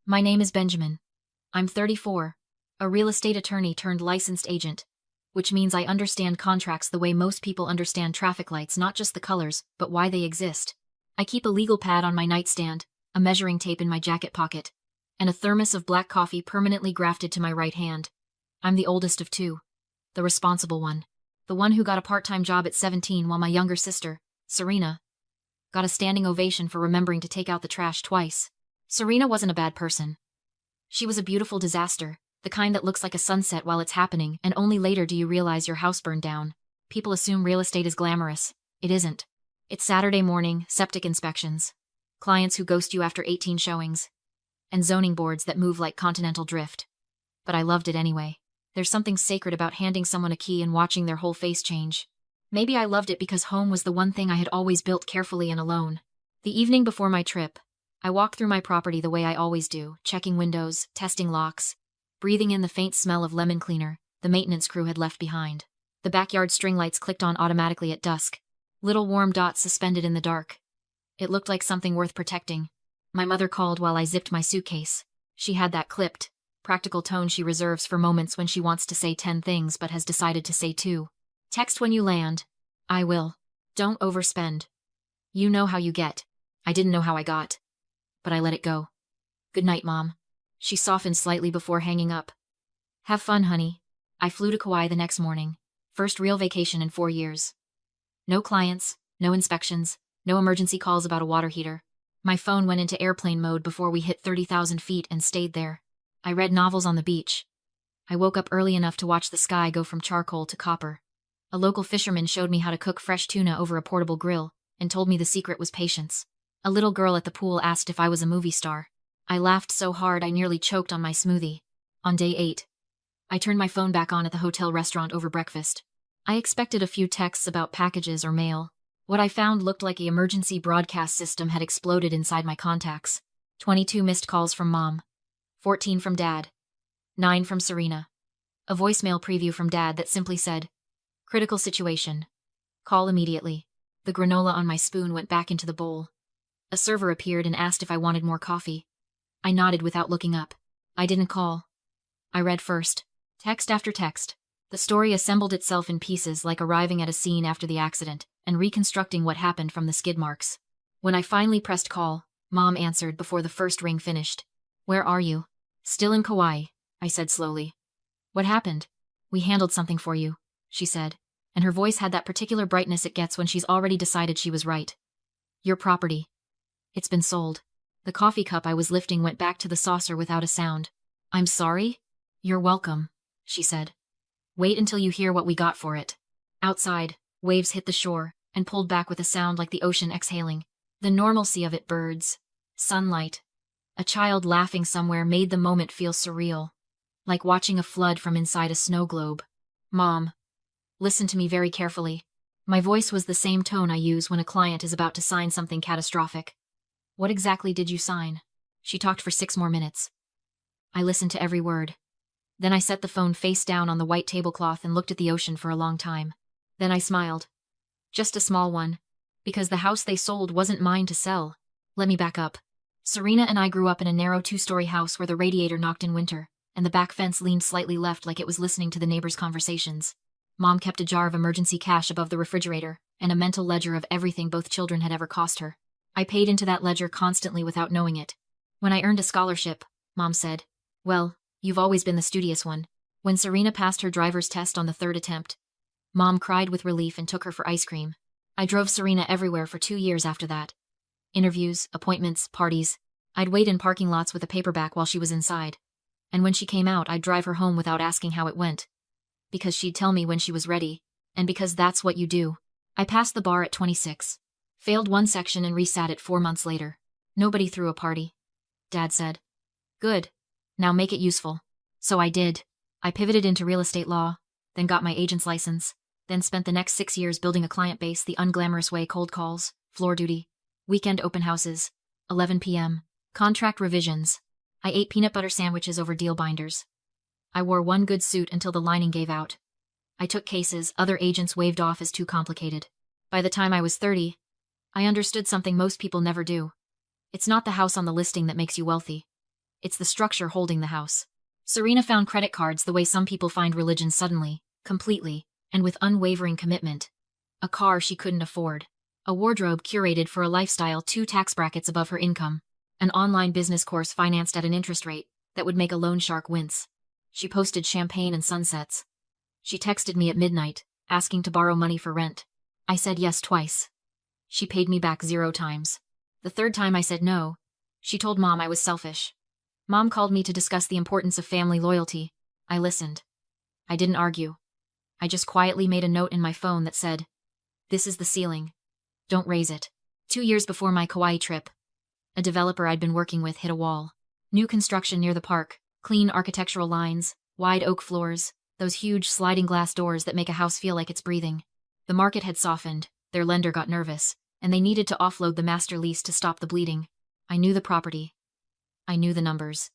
My name is Benjamin. I'm 34, a real estate attorney turned licensed agent, which means I understand contracts the way most people understand traffic lights, not just the colors, but why they exist. I keep a legal pad on my nightstand, a measuring tape in my jacket pocket, and a thermos of black coffee permanently grafted to my right hand. I'm the oldest of two, the responsible one, the one who got a part-time job at 17 while my younger sister, Serena, got a standing ovation for remembering to take out the trash twice. Serena wasn't a bad person. She was a beautiful disaster, the kind that looks like a sunset while it's happening, and only later do you realize your house burned down. People assume real estate is glamorous. It isn't. It's Saturday morning, septic inspections, clients who ghost you after 18 showings, and zoning boards that move like continental drift. But I loved it anyway. There's something sacred about handing someone a key and watching their whole face change. Maybe I loved it because home was the one thing I had always built carefully and alone. The evening before my trip, I walked through my property the way I always do, checking windows, testing locks, breathing in the faint smell of lemon cleaner the maintenance crew had left behind. The backyard string lights clicked on automatically at dusk, little warm dots suspended in the dark. It looked like something worth protecting. My mother called while I zipped my suitcase. She had that clipped, practical tone she reserves for moments when she wants to say 10 things but has decided to say 2. Text when you land. I will. Don't overspend. You know how you get. I didn't know how I got, but I let it go. Good night, Mom. She softened slightly before hanging up. Have fun, honey. I flew to Kauai the next morning. First real vacation in 4 years. No clients, no inspections, no emergency calls about a water heater. My phone went into airplane mode before we hit 30,000 feet and stayed there. I read novels on the beach. I woke up early enough to watch the sky go from charcoal to copper. A local fisherman showed me how to cook fresh tuna over a portable grill and told me the secret was patience. A little girl at the pool asked if I was a movie star. I laughed so hard I nearly choked on my smoothie. On day 8, I turned my phone back on at the hotel restaurant over breakfast. I expected a few texts about packages or mail. What I found looked like the emergency broadcast system had exploded inside my contacts. 22 missed calls from Mom. 14 from Dad. 9 from Serena. A voicemail preview from Dad that simply said, "Critical situation. Call immediately." The granola on my spoon went back into the bowl. A server appeared and asked if I wanted more coffee. I nodded without looking up. I didn't call. I read first. Text after text. The story assembled itself in pieces, like arriving at a scene after the accident and reconstructing what happened from the skid marks. When I finally pressed call, Mom answered before the first ring finished. "Where are you?" "Still in Kauai," I said slowly. "What happened?" "We handled something for you," she said, and her voice had that particular brightness it gets when she's already decided she was right. "Your property. It's been sold." The coffee cup I was lifting went back to the saucer without a sound. "I'm sorry?" "You're welcome," she said. "Wait until you hear what we got for it." Outside, waves hit the shore and pulled back with a sound like the ocean exhaling. The normalcy of it, birds, sunlight, a child laughing somewhere made the moment feel surreal, like watching a flood from inside a snow globe. "Mom, listen to me very carefully." My voice was the same tone I use when a client is about to sign something catastrophic. "What exactly did you sign?" She talked for 6 more minutes. I listened to every word. Then I set the phone face down on the white tablecloth and looked at the ocean for a long time. Then I smiled. Just a small one, because the house they sold wasn't mine to sell. Let me back up. Serena and I grew up in a narrow 2-story house where the radiator knocked in winter, and the back fence leaned slightly left like it was listening to the neighbors' conversations. Mom kept a jar of emergency cash above the refrigerator, and a mental ledger of everything both children had ever cost her. I paid into that ledger constantly without knowing it. When I earned a scholarship, Mom said, "Well, you've always been the studious one." When Serena passed her driver's test on the 3rd attempt, Mom cried with relief and took her for ice cream. I drove Serena everywhere for 2 years after that. Interviews, appointments, parties. I'd wait in parking lots with a paperback while she was inside. And when she came out, I'd drive her home without asking how it went. Because she'd tell me when she was ready, and because that's what you do. I passed the bar at 26. Failed one section and resat it 4 months later. Nobody threw a party. Dad said, "Good. Now make it useful." So I did. I pivoted into real estate law, then got my agent's license, then spent the next 6 years building a client base the unglamorous way: cold calls, floor duty, weekend open houses, 11 p.m., contract revisions. I ate peanut butter sandwiches over deal binders. I wore one good suit until the lining gave out. I took cases other agents waved off as too complicated. By the time I was 30, I understood something most people never do. It's not the house on the listing that makes you wealthy. It's the structure holding the house. Serena found credit cards the way some people find religion suddenly, completely, and with unwavering commitment. A car she couldn't afford. A wardrobe curated for a lifestyle 2 tax brackets above her income. An online business course financed at an interest rate that would make a loan shark wince. She posted champagne and sunsets. She texted me at midnight, asking to borrow money for rent. I said yes twice. She paid me back 0 times. The 3rd time I said no. She told Mom I was selfish. Mom called me to discuss the importance of family loyalty. I listened. I didn't argue. I just quietly made a note in my phone that said, "This is the ceiling. Don't raise it." 2 years before my Kauai trip, a developer I'd been working with hit a wall. New construction near the park, clean architectural lines, wide oak floors, those huge sliding glass doors that make a house feel like it's breathing. The market had softened, their lender got nervous, and they needed to offload the master lease to stop the bleeding. I knew the property. I knew the numbers.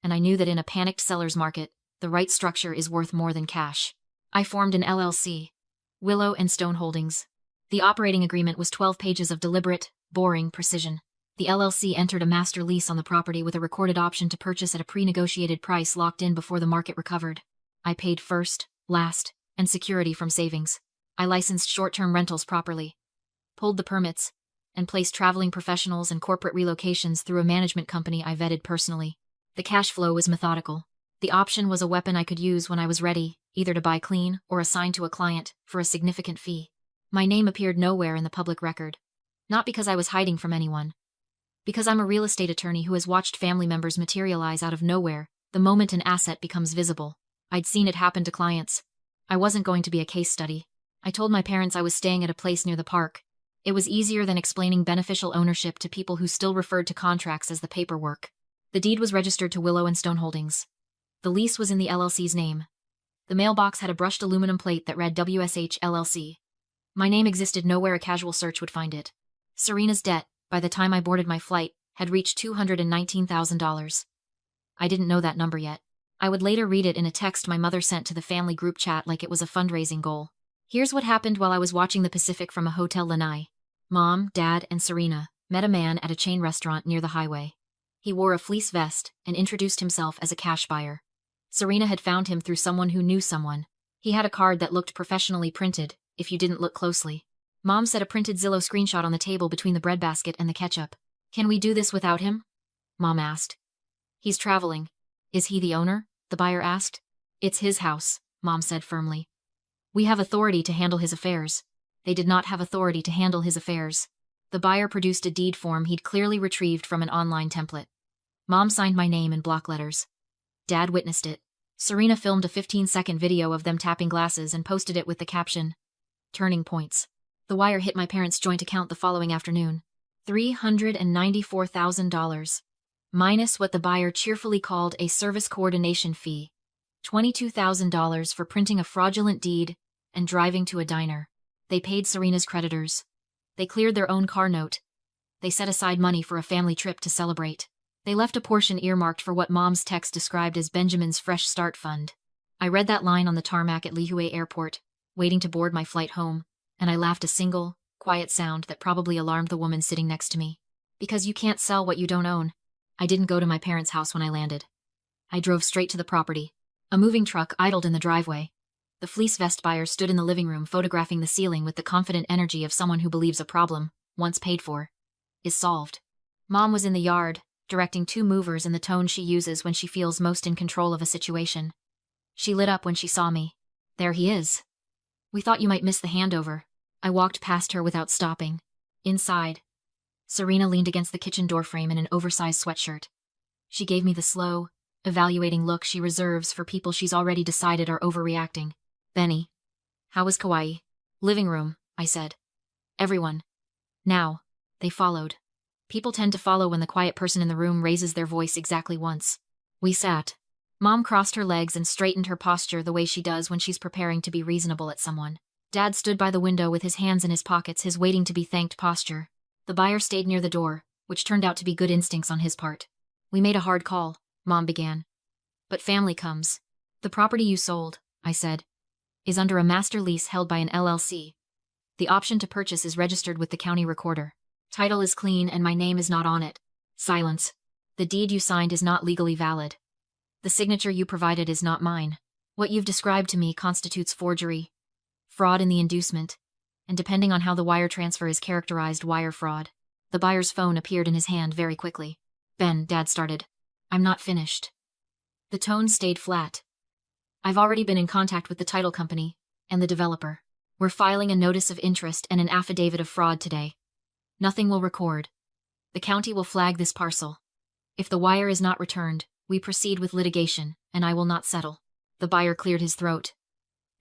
And I knew that in a panicked seller's market, the right structure is worth more than cash. I formed an LLC, Willow and Stone Holdings. The operating agreement was 12 pages of deliberate, boring precision. The LLC entered a master lease on the property with a recorded option to purchase at a pre-negotiated price locked in before the market recovered. I paid first, last, and security from savings. I licensed short-term rentals properly, pulled the permits, and placed traveling professionals and corporate relocations through a management company I vetted personally. The cash flow was methodical. The option was a weapon I could use when I was ready, either to buy clean or assign to a client for a significant fee. My name appeared nowhere in the public record. Not because I was hiding from anyone. Because I'm a real estate attorney who has watched family members materialize out of nowhere the moment an asset becomes visible. I'd seen it happen to clients. I wasn't going to be a case study. I told my parents I was staying at a place near the park. It was easier than explaining beneficial ownership to people who still referred to contracts as the paperwork. The deed was registered to Willow and Stone Holdings. The lease was in the LLC's name. The mailbox had a brushed aluminum plate that read WSH LLC. My name existed nowhere a casual search would find it. Serena's debt, by the time I boarded my flight, had reached $219,000. I didn't know that number yet. I would later read it in a text my mother sent to the family group chat like it was a fundraising goal. Here's what happened while I was watching the Pacific from a Hotel Lanai. Mom, Dad, and Serena met a man at a chain restaurant near the highway. He wore a fleece vest and introduced himself as a cash buyer. Serena had found him through someone who knew someone. He had a card that looked professionally printed, if you didn't look closely. Mom set a printed Zillow screenshot on the table between the breadbasket and the ketchup. "Can we do this without him?" Mom asked. "He's traveling." "Is he the owner?" the buyer asked. "It's his house," Mom said firmly. "We have authority to handle his affairs." They did not have authority to handle his affairs. The buyer produced a deed form he'd clearly retrieved from an online template. Mom signed my name in block letters. Dad witnessed it. Serena filmed a 15-second video of them tapping glasses and posted it with the caption, "Turning points." The wire hit my parents' joint account the following afternoon. $394,000. Minus what the buyer cheerfully called a service coordination fee. $22,000 for printing a fraudulent deed and driving to a diner. They paid Serena's creditors. They cleared their own car note. They set aside money for a family trip to celebrate. They left a portion earmarked for what Mom's text described as Benjamin's Fresh Start Fund. I read that line on the tarmac at Lihue Airport, waiting to board my flight home, and I laughed a single, quiet sound that probably alarmed the woman sitting next to me. Because you can't sell what you don't own. I didn't go to my parents' house when I landed. I drove straight to the property. A moving truck idled in the driveway. The fleece vest buyer stood in the living room photographing the ceiling with the confident energy of someone who believes a problem, once paid for, is solved. Mom was in the yard, directing 2 movers in the tone she uses when she feels most in control of a situation. She lit up when she saw me. "There he is. We thought you might miss the handover." I walked past her without stopping. Inside, Serena leaned against the kitchen doorframe in an oversized sweatshirt. She gave me the slow, evaluating look she reserves for people she's already decided are overreacting. "Benny, how was Kauai?" "Living room," I said. "Everyone." Now, they followed. People tend to follow when the quiet person in the room raises their voice exactly once. We sat. Mom crossed her legs and straightened her posture the way she does when she's preparing to be reasonable at someone. Dad stood by the window with his hands in his pockets, his waiting to be thanked posture. The buyer stayed near the door, which turned out to be good instincts on his part. "We made a hard call," Mom began. "But family comes." "The property you sold," I said, "is under a master lease held by an LLC. The option to purchase is registered with the county recorder. Title is clean and my name is not on it." Silence. The deed you signed is not legally valid. The signature you provided is not mine. What you've described to me constitutes forgery, fraud in the inducement, and depending on how the wire transfer is characterized, wire fraud. The buyer's phone appeared in his hand very quickly. Ben, Dad started. I'm not finished. The tone stayed flat. I've already been in contact with the title company and the developer. We're filing a notice of interest and an affidavit of fraud today. Nothing will record. The county will flag this parcel. If the wire is not returned, we proceed with litigation, and I will not settle. The buyer cleared his throat.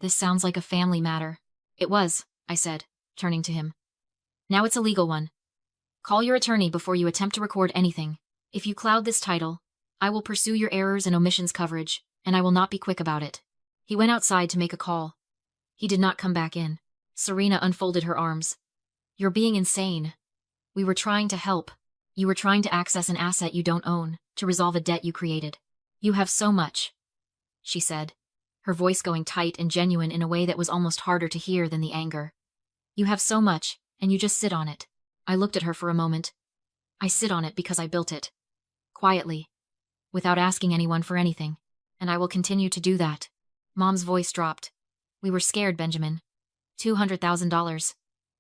This sounds like a family matter. It was, I said, turning to him. Now it's a legal one. Call your attorney before you attempt to record anything. If you cloud this title, I will pursue your errors and omissions coverage, and I will not be quick about it. He went outside to make a call. He did not come back in. Serena unfolded her arms. You're being insane. We were trying to help. You were trying to access an asset you don't own, to resolve a debt you created. You have so much, she said, her voice going tight and genuine in a way that was almost harder to hear than the anger. You have so much, and you just sit on it. I looked at her for a moment. I sit on it because I built it. Quietly. Without asking anyone for anything. And I will continue to do that. Mom's voice dropped. We were scared, Benjamin. $200,000.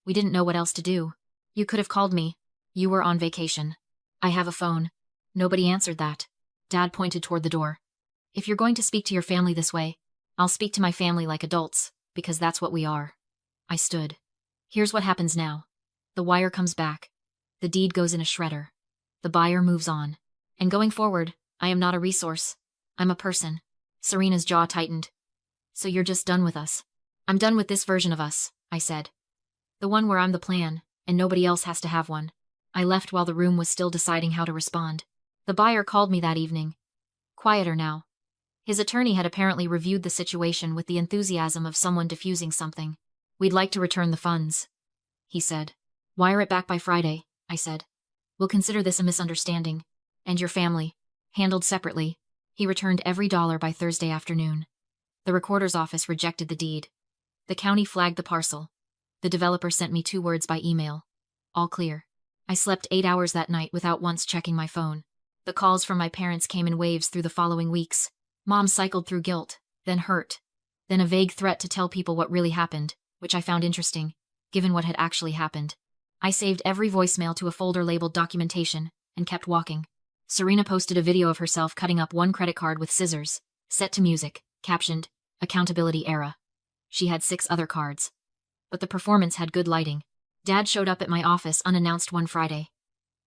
We didn't know what else to do. You could have called me. You were on vacation. I have a phone. Nobody answered that. Dad pointed toward the door. If you're going to speak to your family this way, I'll speak to my family like adults, because that's what we are. I stood. Here's what happens now. The wire comes back. The deed goes in a shredder. The buyer moves on. And going forward, I am not a resource. I'm a person. Serena's jaw tightened. So you're just done with us. I'm done with this version of us, I said. The one where I'm the plan, and nobody else has to have one. I left while the room was still deciding how to respond. The buyer called me that evening. Quieter now. His attorney had apparently reviewed the situation with the enthusiasm of someone diffusing something. We'd like to return the funds, he said. Wire it back by Friday, I said. We'll consider this a misunderstanding. And your family, handled separately. He returned every dollar by Thursday afternoon. The recorder's office rejected the deed. The county flagged the parcel. The developer sent me 2 words by email. All clear. I slept 8 hours that night without once checking my phone. The calls from my parents came in waves through the following weeks. Mom cycled through guilt, then hurt, then a vague threat to tell people what really happened, which I found interesting, given what had actually happened. I saved every voicemail to a folder labeled documentation, and kept walking. Serena posted a video of herself cutting up one credit card with scissors, set to music, captioned, Accountability Era. She had 6 other cards. But the performance had good lighting. Dad showed up at my office unannounced one Friday.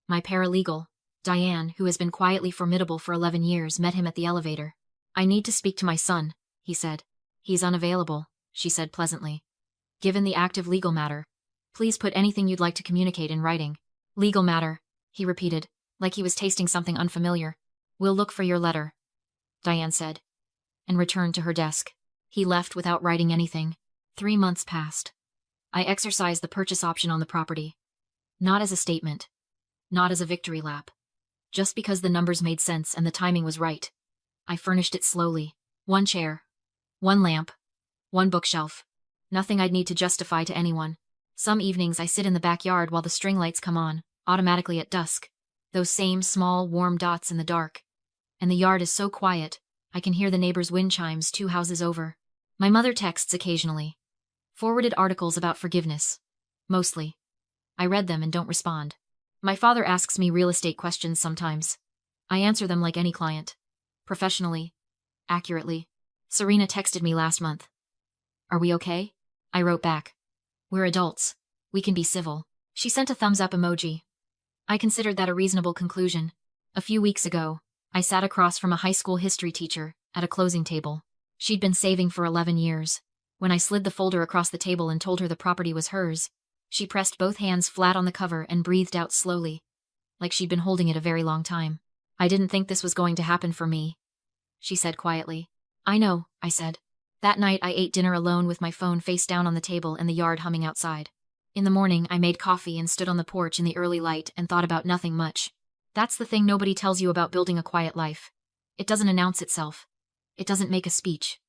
My paralegal, Diane, who has been quietly formidable for 11 years, met him at the elevator. I need to speak to my son, he said. He's unavailable, she said pleasantly. Given the active legal matter, please put anything you'd like to communicate in writing. Legal matter, he repeated, like he was tasting something unfamiliar. We'll look for your letter, Diane said, and returned to her desk. He left without writing anything. 3 months passed. I exercised the purchase option on the property. Not as a statement. Not as a victory lap. Just because the numbers made sense and the timing was right. I furnished it slowly. 1 chair. 1 lamp. 1 bookshelf. Nothing I'd need to justify to anyone. Some evenings I sit in the backyard while the string lights come on, automatically at dusk. Those same small, warm dots in the dark. And the yard is so quiet, I can hear the neighbors' wind chimes 2 houses over. My mother texts occasionally. Forwarded articles about forgiveness. Mostly. I read them and don't respond. My father asks me real estate questions sometimes. I answer them like any client. Professionally. Accurately. Serena texted me last month. Are we okay? I wrote back. We're adults. We can be civil. She sent a thumbs up emoji. I considered that a reasonable conclusion. A few weeks ago, I sat across from a high school history teacher at a closing table. She'd been saving for 11 years. When I slid the folder across the table and told her the property was hers, she pressed both hands flat on the cover and breathed out slowly, like she'd been holding it a very long time. I didn't think this was going to happen for me, she said quietly. I know, I said. That night I ate dinner alone with my phone face down on the table and the yard humming outside. In the morning I made coffee and stood on the porch in the early light and thought about nothing much. That's the thing nobody tells you about building a quiet life. It doesn't announce itself. It doesn't make a speech.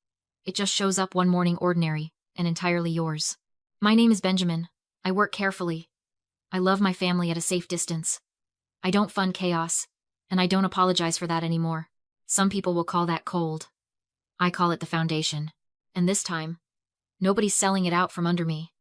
It just shows up one morning ordinary, and entirely yours. My name is Benjamin. I work carefully. I love my family at a safe distance. I don't fund chaos, And I don't apologize for that anymore. Some people will call that cold. I call it the foundation. And this time, nobody's selling it out from under me.